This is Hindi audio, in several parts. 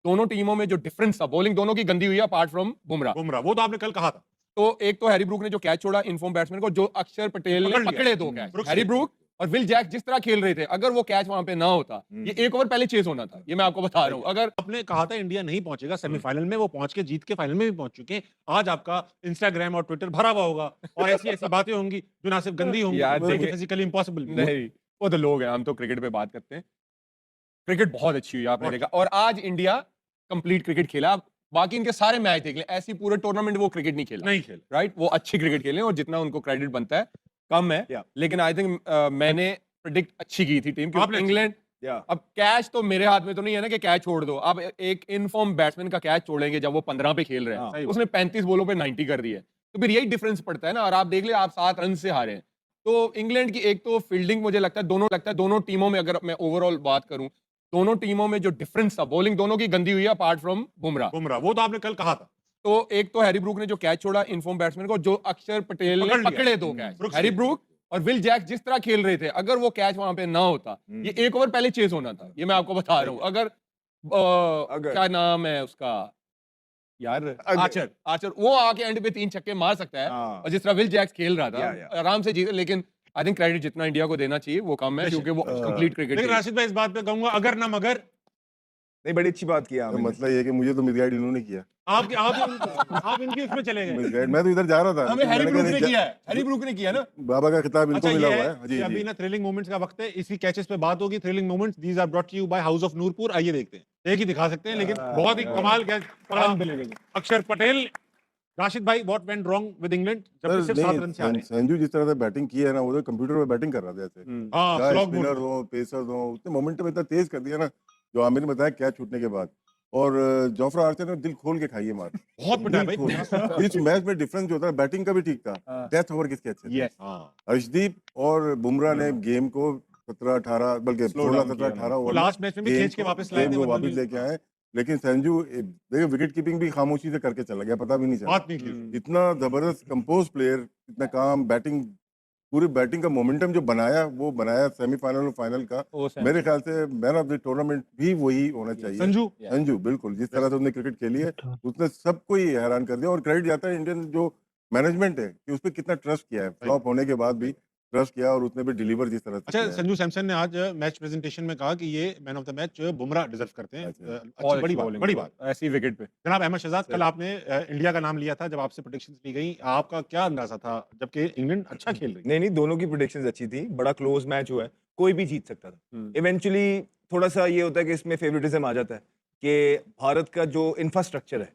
दोनों टीमों में जो डिफरेंस था, बॉलिंग दोनों की गंदी हुई है अपार्ट फ्रॉम बुमराह। वो तो आपने कल कहा था। तो एक तो हैरी ब्रूक ने जो कैच छोड़ा इनफॉर्म बैट्समैन को, जो अक्षर पटेल ने पकड़े दो कैच, हैरी ब्रूक और विल जैक जिस तरह खेल रहे थे, अगर वो कैच वहां पे ना होता, ये एक ओवर पहले चेस होना था। ये मैं आपको बता रहा हूं। अगर आपने कहा था इंडिया नहीं पहुंचेगा सेमीफाइनल में, वो पहुंच के जीत के फाइनल में भी पहुंच चुके हैं। आज आपका इंस्टाग्राम और ट्विटर भरा हुआ होगा और ऐसी ऐसी बातें होंगी जो ना सिर्फ गंदी होंगी, यार देखिए, फिजिकली इम्पॉसिबल। नहीं, वो तो लोग हैं, हम तो क्रिकेट पे बात करते हैं। क्रिकेट बहुत अच्छी हुई आपने देखा, और आज इंडिया कंप्लीट क्रिकेट खेला। बाकी इनके सारे मैच देख ले, ऐसी पूरे टूर्नामेंट वो क्रिकेट नहीं खेला, नहीं खेला। राइट? वो अच्छी क्रिकेट खेले और जितना उनको क्रेडिट बनता है कम है। लेकिन आई थिंक मैंने प्रेडिक्ट अच्छी की थी टीम, क्योंकि इंग्लैंड अब कैच तो मेरे हाथ में तो नहीं है ना कि कैच छोड़ दो। अब एक इनफॉर्म बैट्समैन का कैच छोड़ेंगे जब वो 15 पे खेल रहे हैं, उसने 35 बॉलों पे 90 कर दिए, तो फिर यही डिफरेंस पड़ता है ना। और आप देख ले, आप 7 रन से हारे हैं। तो इंग्लैंड की एक तो फील्डिंग मुझे लगता है दोनों टीमों में, अगर मैं ओवरऑल बात करूं, दोनों टीमों में जो डिफरेंस था, बॉलिंग दोनों की गंदी हुई है अपार्ट फ्रॉम बुमराह। वो तो आपने कल कहा था। तो एक तो हैरी ब्रूक ने जो कैच छोड़ा इनफॉर्म बैट्समैन को, जो अक्षर पटेल ने पकड़े दो कैच, हैरी ब्रूक और विल जैक जिस तरह खेल रहे थे, अगर वो कैच वहां पे ना होता, ये एक ओवर पहले चेस होना था। ये मैं आपको बता रहा हूं। अगर क्या नाम है उसका यार, आर्चर वो आके एंड पे 3 छक्के मार सकता है, और जिस तरह विल जैक्स खेल रहा था आराम से जीते। लेकिन आई थिंक क्रेडिट जितना इंडिया को देना चाहिए वो कम है, क्योंकि वो कंप्लीट क्रिकेट। लेकिन राशिद भाई, इस बात पे कहूंगा, अगर ना मगर नहीं, बड़ी अच्छी बात किया आपने। मतलब ये कि मुझे तो मिसगाइड इन्होंने किया। आप इनकी उसमें चले गए। मिसगाइड, मैं तो इधर जा रहा था। हमें हैरी ब्रूक ने किया है, हैरी ब्रूक ने किया ना। बाबा का खिताब इनको मिला हुआ है। जी, अभी ना थ्रिलिंग मोमेंट्स का वक्त है, इसी कैचेस पे बात होगी। Thrilling moments, these are brought to you by House of Noorpur. आइए देखते हैं, एक ही दिखा सकते हैं लेकिन बहुत ही कमाल कैच पड़ा अक्षर पटेल। राशिद भाई, what went wrong with England जब सिर्फ 7 रन से हारे? संजू जिस तरह से बैटिंग की है ना, वो तो कंप्यूटर पे बैटिंग कर रहा था ऐसे। चाहे स्पिनर हो, पेसर हो, उसने मोमेंटम इतना तेज कर दिया ना, जो आमिर ने बताया कैच छूटने के बाद। और जोफ्रा आर्चर ने दिल खोल के खाई है मार, बहुत पिटा भाई। इस मैच में डिफरेंस जो होता है, बैटिंग का भी ठीक था, डेथ ओवर किसके अच्छे थे। अर्शदीप और बुमराह ने गेम को 17-18 बल्कि 16-17-18 ओवर लास्ट मैच में भी खींच के वापस लाए थे, वापस लेके आए। लेकिन संजू देखिए, विकेट कीपिंग भी खामोशी से करके चला गया, पता भी नहीं चला। इतना जबरदस्त कंपोज प्लेयर, इतना काम, बैटिंग, पूरी बैटिंग का मोमेंटम जो बनाया, वो बनाया सेमीफाइनल और फाइनल का। मेरे ख्याल से मैन ऑफ द टूर्नामेंट भी वही होना चाहिए, संजू। बिल्कुल, जिस तरह से उसने क्रिकेट खेली है, उसने सबको ही हैरान कर दिया। और क्रेडिट जाता है इंडियन जो मैनेजमेंट है कि उस पर कितना ट्रस्ट किया है, फ्लॉप होने के बाद भी ट्रस्ट किया, और उसने भी डिलीवर जिस तरह से। अच्छा, संजू सैमसन ने आज मैच प्रेजेंटेशन में कहा कि ये man of the match Bumrah deserve करते हैं। अच्छी बड़ी बात ऐसी विकेट पे। जनाब अहमद शहजाद, कल आपने इंडिया का नाम लिया था जब आपसे प्रेडिक्शंस ली गई, आपका क्या अंदाजा था जबकि इंग्लैंड अच्छा खेल रही? नहीं, दोनों की प्रेडिक्शंस अच्छी थी, बड़ा क्लोज मैच हुआ है, कोई भी जीत सकता था। इवेंचुअली थोड़ा सा ये होता है कि इसमें फेवरेटिज्म आ जाता है कि भारत का जो इंफ्रास्ट्रक्चर है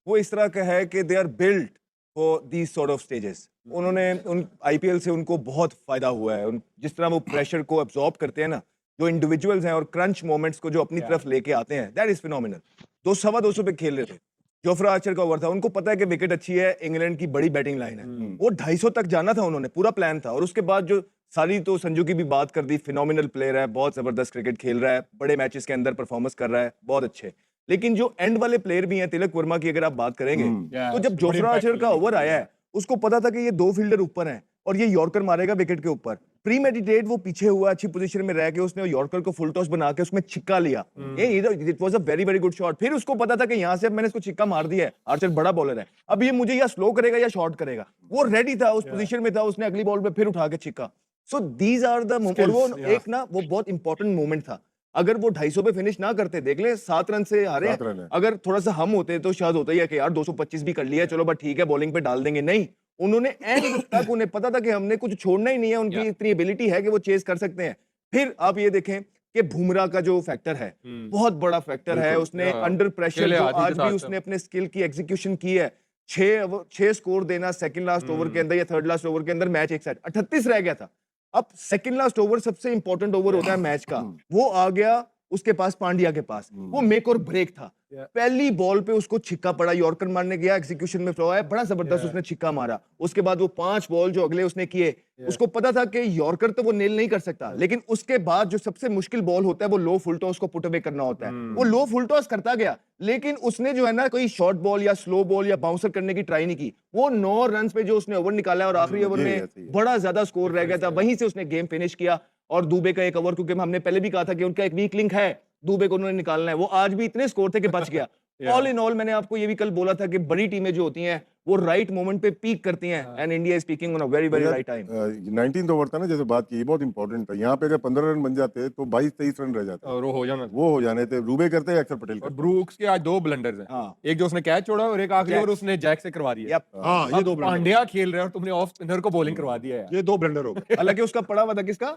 वो इस तरह का है कि they are built for these sort of stages. उन्होंने उन आईपीएल से उनको बहुत फायदा हुआ है। जिस तरह वो प्रेशर को एब्जॉर्ब करते हैं ना, जो इंडिविजुअल्स हैं, और क्रंच मोमेंट्स को जो अपनी तरफ लेके आते हैं, दैट इज फिनोमिनल। 200 पे खेल रहे थे, जोफ्रा आर्चर का ओवर था, उनको पता है कि विकेट अच्छी है, इंग्लैंड की बड़ी बैटिंग लाइन है, वो 250 तक जाना था, उन्होंने पूरा प्लान था। और उसके बाद जो सारी, तो संजू की भी बात कर दी, फिनोमिनल प्लेयर है, बहुत जबरदस्त क्रिकेट खेल रहा है, बड़े मैचेस के अंदर परफॉर्मेंस कर रहा है, बहुत अच्छे। लेकिन जो एंड वाले प्लेयर भी हैं, तिलक वर्मा की अगर आप बात करेंगे, तो जब जोफ्रा आर्चर का ओवर आया है, उसको पता था कि ये 2 फील्डर ऊपर हैं और ये यॉर्कर मारेगा विकेट के ऊपर। प्री मेडिटेट वो पीछे हुआ, अच्छी पोजीशन में रह के उसने यॉर्कर को फुल टॉस बना के उसमें छिक्का लिया। It was a very very good shot. फिर उसको पता था कि यहाँ से अब मैंने इसको छिक्का मार दिया है, आर्चर बड़ा बॉलर है, अब ये मुझे या स्लो करेगा या शॉर्ट करेगा। वो रेडी था, उस पोजीशन में था, उसने अगली बॉल पे फिर उठा के छिक्का। So these are the moment. वो एक ना, वो बहुत इंपॉर्टेंट मोमेंट था। अगर वो 250 पे फिनिश ना करते, देख ले 7 रन से हारे, अगर थोड़ा सा हम होते तो शायद होता ही है कि यार 225 भी कर लिया, चलो बस ठीक है, बॉलिंग पे डाल देंगे। नहीं, उन्होंने एंड तक, उन्हें पता था कि हमने कुछ छोड़ना ही नहीं है, उनकी इतनी एबिलिटी है कि वो चेस कर सकते हैं। फिर आप ये देखें कि बुमराह का जो फैक्टर है, बहुत बड़ा फैक्टर है। उसने अंडर प्रेशर जो आज भी उसने अपने स्किल की एग्जीक्यूशन की है। 6 स्कोर देना सेकंड लास्ट ओवर के अंदर या थर्ड लास्ट ओवर के अंदर, मैच एक साइड 38 रह गया था। अब सेकंड लास्ट ओवर सबसे इंपॉर्टेंट ओवर होता है मैच का, वो आ गया उसके पास, पांड्या के पास, वो मेक और ब्रेक था। पहली बॉल पे उसको छिक्का पड़ा, यॉर्कर मारने गया, एग्जीक्यूशन में फ्लॉ है, बड़ा जबरदस्त उसने छिक्का मारा। उसके बाद वो 5 बॉल जो अगले उसने किए, उसको पता था कि यॉर्कर तो वो नेल नहीं कर सकता, लेकिन उसके बाद जो सबसे मुश्किल बॉल होता है वो लो फुल टॉस को पुट अवे करना होता है। वो लो फुल टॉस करता गया, लेकिन उसने जो है ना, कोई शॉर्ट बॉल या स्लो बॉल या बाउंसर करने की ट्राई नहीं की। वो 9 रन पे जो उसने ओवर निकाला और आखिरी ओवर में बड़ा ज्यादा स्कोर रह गया था, वहीं से उसने गेम फिनिश किया। और दुबे का एक ओवर, क्योंकि हमने पहले भी कहा था कि उनका एक वीक लिंक है, दुबे को उन्होंने निकालना है, वो आज भी इतने स्कोर थे कि बच गया। ऑल इन ऑल मैंने आपको ये भी कल बोला था कि बड़ी टीमें जो होती हैं वो राइट मोमेंट पे पीक करती हैं, and India is peeking on a very very right time. 19th over था ना, जैसे बात की, बहुत इंपॉर्टेंट था। यहाँ पे अगर 15 रन बन जाते तो 22-23 रन रह जाते, और वो हो जाना। वो हो जाने थे। दुबे करते हैं, अक्षर पटेल और करते। ब्रूक्स के आज 2 ब्लंडर्स हैं। हाँ। एक जो उसने कैच छोड़ा और एक आखिरी ओवर उसने जैक से करवा दिया। हाँ, ये अब 2 ब्लंडर, पांड्या खेल रहा है और तुमने ऑफ स्पिनर को बॉलिंग करवा दिया है। ये 2 ब्लंडर हो गए। हालांकि उसका पड़ा हुआ था किसका,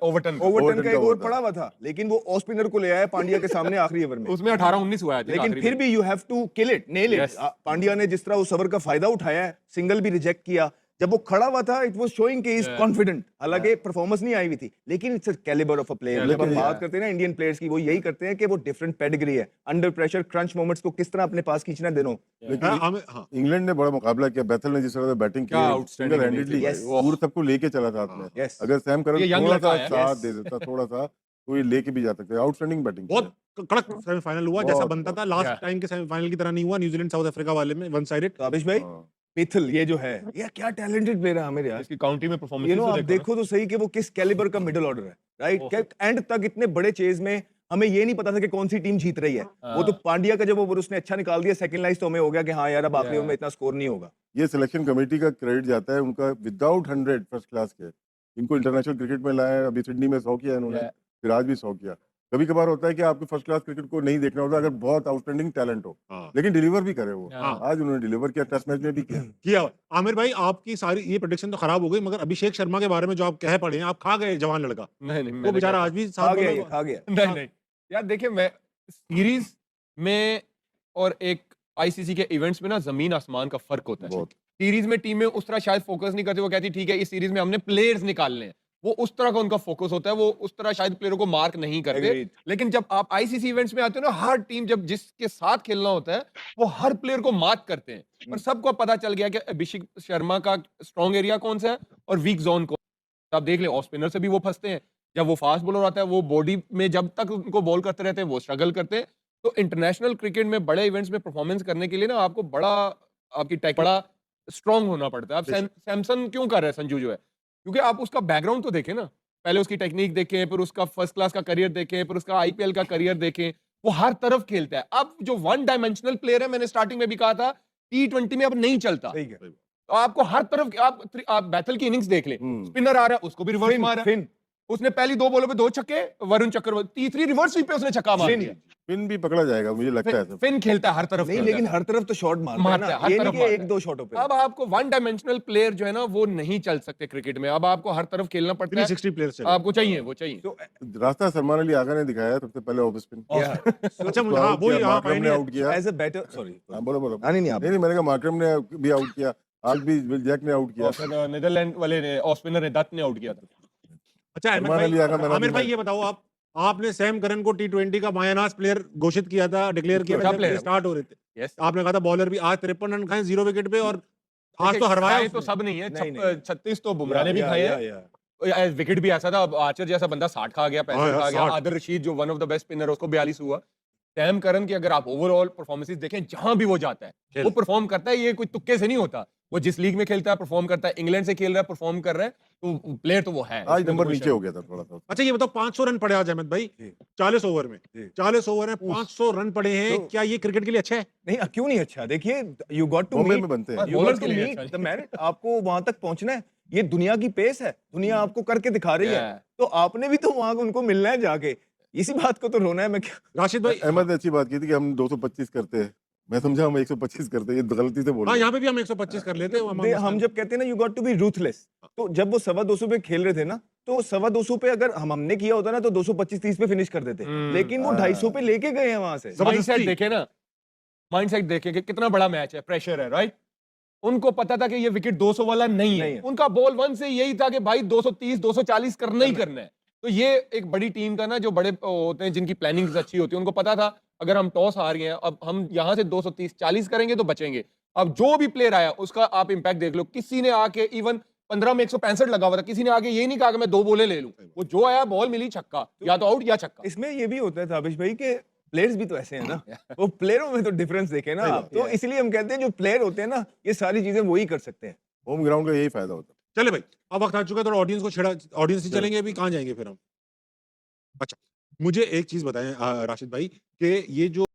ओवरटन ओवरटन का एक ओवर था। पड़ा हुआ था, लेकिन वो ऑफ स्पिनर को ले आया पांड्या के सामने आखिरी ओवर में। उसमें 18-19 हुआ है। लेकिन फिर भी you have to kill it, nail it. Yes. Pandya ने जिस तरह उस ओवर का फायदा उठाया है, सिंगल भी रिजेक्ट किया, जब वो खड़ा हुआ था इट वाज शोइंग कि इज कॉन्फिडेंट। हालांकि परफॉर्मेंस नहीं आई हुई थी, लेकिन it's a calibre of a player. जब हम बात करते हैं ना इंडियन प्लेयर्स की, वो यही करते हैं कि वो डिफरेंट पेडिग्री है, अंडर प्रेशर क्रंच मोमेंट्स को किस तरह अपने पास खींचना देनो। हाँ, इंग्लैंड ने बड़ा मुकाबला किया। बैथल ने जिस तरह से बैटिंग की, क्या outstanding सिंगल हैंडेडली Yes. पूरे सबको लेके चला था आपने। Yes. अगर सैम करन ये young थोड़ा लड़का सा है। साथ Yes. दे देता, थोड़ा सा, तो ये लेके भी जा सकते। Outstanding batting. बहुत कड़क सेमीफाइनल हुआ, जैसा बहुत, बनता था। Yeah. लास्ट टाइम के सेमीफाइनल की तरह नहीं हुआ, न्यूजीलैंड साउथ अफ्रीका वाले में वन साइडेड। काबिश भाई, मिथल ये जो है, ये क्या टैलेंटेड प्लेयर है आमिर यार। इसकी काउंटी में परफॉर्मेंस यू नो आप देखो तो सही कि वो किस कैलिबर का मिडिल ऑर्डर है, राइट। एंड तक इतने बड़े चेज में हमें ये नहीं पता था कि कौन सी टीम जीत रही है। वो तो पांड्या का जब ओवर उसने अच्छा निकाल दिया, सेकंड लाइस तो हमें हो गया कि हाँ यार अब आखिरी ओवर में इतना स्कोर नहीं होगा। ये सिलेक्शन कमेटी का क्रेडिट जाता है उनका। विदाउट 100 फर्स्ट क्लास के इनको इंटरनेशनल क्रिकेट में लाया। अभी सिडनी में 100 किया इन्होंने, फिर आज भी 100 किया। कभी कभार होता है कि आपको फर्स्ट क्लास क्रिकेट को नहीं देखना होता अगर बहुत आउटस्टैंडिंग टैलेंट हो, लेकिन डिलीवर भी करे वो। आज उन्होंने डिलीवर किया, टेस्ट मैच में भी किया। आमिर भाई, आपकी सारी ये प्रेडिक्शन तो खराब हो गई, मगर अभिषेक शर्मा के बारे में जो आप कह पड़े हैं, आप खा गए जवान लड़का। नहीं वो बेचारा आज भी खा साथ गया बॉलर ये, को- खा गया। नहीं यार देखिए, मैं सीरीज में और एक आईसीसी के इवेंट्स में ना जमीन आसमान का फर्क होता है। बहुत। सीरीज में टीमें उस तरह शायद फोकस नहीं करती। वो कहती ठीक है इस सीरीज में हमने प्लेयर्स निकालने हैं, वो उस तरह का उनका फोकस होता है। वो उस तरह शायद प्लेयरों को मार्क नहीं करते। Agreed. लेकिन जब आप आईसीसी इवेंट्स में आते हो ना, हर टीम जब जिसके साथ खेलना होता है वो हर प्लेयर को मार्क करते हैं। और सबको पता चल गया कि अभिषेक शर्मा का स्ट्रॉन्ग एरिया कौन सा है और वीक जोन कौन सा। आप देख लें, ऑफ स्पिनर से भी वो फंसते हैं। जब वो फास्ट बॉलर आता है, वो बॉडी में जब तक उनको बॉल करते रहते हैं वो स्ट्रगल करते हैं। तो इंटरनेशनल क्रिकेट में बड़े इवेंट्स में परफॉर्मेंस करने के लिए ना आपको आपकी टेक बड़ा स्ट्रांग होना पड़ता है। अब सैमसन क्यों कर रहा है संजू जो है, क्योंकि आप उसका बैकग्राउंड तो देखें ना। पहले उसकी टेक्निक देखें, फिर उसका फर्स्ट क्लास का करियर देखें, फिर उसका आईपीएल का करियर देखें। वो हर तरफ खेलता है। अब जो वन डायमेंशनल प्लेयर है, मैंने स्टार्टिंग में भी कहा था, T20 में अब नहीं चलता। सही है। तो आपको हर तरफ आप बैथल की इनिंग्स देख लें। स्पिनर आ रहा है, उसको भी रिवर्स मारा। फिन उसने पहली 2 बॉलों पे 2 छक्के, वरुण चक्रवर्ती तीसरी रिवर्स स्वीप पे उसने छक्का मार दिया। पिन भी पकड़ा जाएगा मुझे लगता है। फिन खेलता है हर तरफ नहीं, खेलता लेकिन है। हर तरफ तो शॉट मारता है मारता ना, है, हर ये तरफ नहीं कि मारता एक है। दो शॉटों पे। अब आपको वन डायमेंशनल प्लेयर जो है ना वो नहीं चल सकते क्रिकेट में। अब आपको हर तरफ खेलना पड़ता है। 360 प्लेयर्स चले। आपको चाहिए, वो चाहिए। तो रास्ता सलमान अली आगा ने दिखाया सबसे पहले ऑफ स्पिन। अच्छा, मुझे हाँ, वही हाँ, मार्करम ने आउट किया। एज अ बैटर, सॉरी हाँ, बोलो बोलो। नहीं नहीं आप नहीं, मैंने कहा मार्करम ने भी आउट किया, आज भी विल जैक ने आउट किया। और फिर नीदरलैंड वाले ने ऑफ स्पिनर ने दत्त ने आउट किया था। अच्छा Salman Ali Agha man of Aamir the भाई, मैच। ये बताओ आपने सैम करन को T20 का मायानाज प्लेयर घोषित किया था, डिक्लेयर किया अच्छा था player जब है। स्टार्ट हो रहे थे। यस, आपने कहा था बॉलर भी आज 53 रन खाए 0 विकेट पे, और आज तो हरवाया तो उसने। सब नहीं है। नहीं, नहीं। 36 तो बुमराह ने भी खाए हैं। विकेट भी ऐसा था, अब आर्चर जैसा बंदा 60 खा गया, 65 हाँ, खा गया। 60। आदिल रशीद जो one of the best spinner, उसको 42 हुआ। सैम करन की अगर आप ओवरऑल परफॉर्मेंसेस देखें, जहां भी वो जाता है वो परफॉर्म करता है। ये कोई तुक्के से नहीं होता। वो जिस लीग में खेलता है परफॉर्म करता है। इंग्लैंड से खेल रहा है, परफॉर्म कर रहा है। तो प्लेयर तो वो है। आज इसमें नंबर कोई नीचे शक हो गया था थोड़ा सा। अच्छा, ये बताओ 500 रन पड़े आज अहमद भाई, 40 ओवर में। जी। 40 ओवर में 500 रन पड़े हैं। तो- क्या ये क्रिकेट के लिए अच्छा है? नहीं, क्यों नहीं अच्छा। देखिए, you got to Bombay meet में बनते हैं। नहीं। बॉलर्स के लिए मीट अच्छा द मेरिट। आपको वहां तक पहुंचना है। ये दुनिया की पेस है, दुनिया आपको करके दिखा रही है। Yeah. तो आपने भी तो वहां उनको मिलना है जाके। इसी बात को तो रोना है। मैं क्या राशिद भाई, अहमद ने अच्छी बात की थी कि हम 225 करते हैं। मैं समझा हम 125 करते हैं, ये गलती से बोल हाँ, रहे यहाँ पे भी हम 125 कर लेते हैं। हम जब कहते हैं ना you got to be ruthless, तो जब वो 225 पे खेल रहे थे ना, तो 225 पे अगर हमने किया होता ना तो 225-30 पे फिनिश कर देते। लेकिन वो 250 पे लेके गए हैं वहां से। माइंडसेट देखे ना, माइंडसेट देखे कि कितना बड़ा मैच है, प्रेशर है, राइट। उनको पता था कि ये विकेट 200 वाला नहीं है। उनका बॉल 1 से यही था कि भाई 230 240 करना ही करना है। तो ये एक बड़ी टीम का ना, जो बड़े होते हैं जिनकी प्लानिंग अच्छी होती है, उनको पता था अगर हम टॉस हार गए हैं, अब हम यहाँ से 230 40 करेंगे तो बचेंगे। अब जो भी प्लेयर आया उसका आप इंपैक्ट देख लो। किसी ने आके इवन 15 में 165 लगा हुआ था, किसी ने आगे ये नहीं कहा कि मैं 2 बॉलें ले लूं। वो जो आया बॉल मिली, छक्का, या तो आउट या छक्का। इसमें ये भी होता है ताबिश भाई के प्लेयर्स भी तो ऐसे हैं ना। वो प्लेयरों में तो डिफरेंस देखे ना आप। तो इसलिए हम कहते हैं जो प्लेयर होते हैं ना, ये सारी चीजें वही कर सकते हैं। होम ग्राउंड का यही फायदा होता है। चले भाई, अब वक्त आ चुका है, थोड़ा ऑडियंस को छेड़ा। ऑडियंस ही चलेंगे, अभी कहाँ जाएंगे फिर हम? अच्छा, मुझे एक चीज बताएं राशिद भाई कि ये जो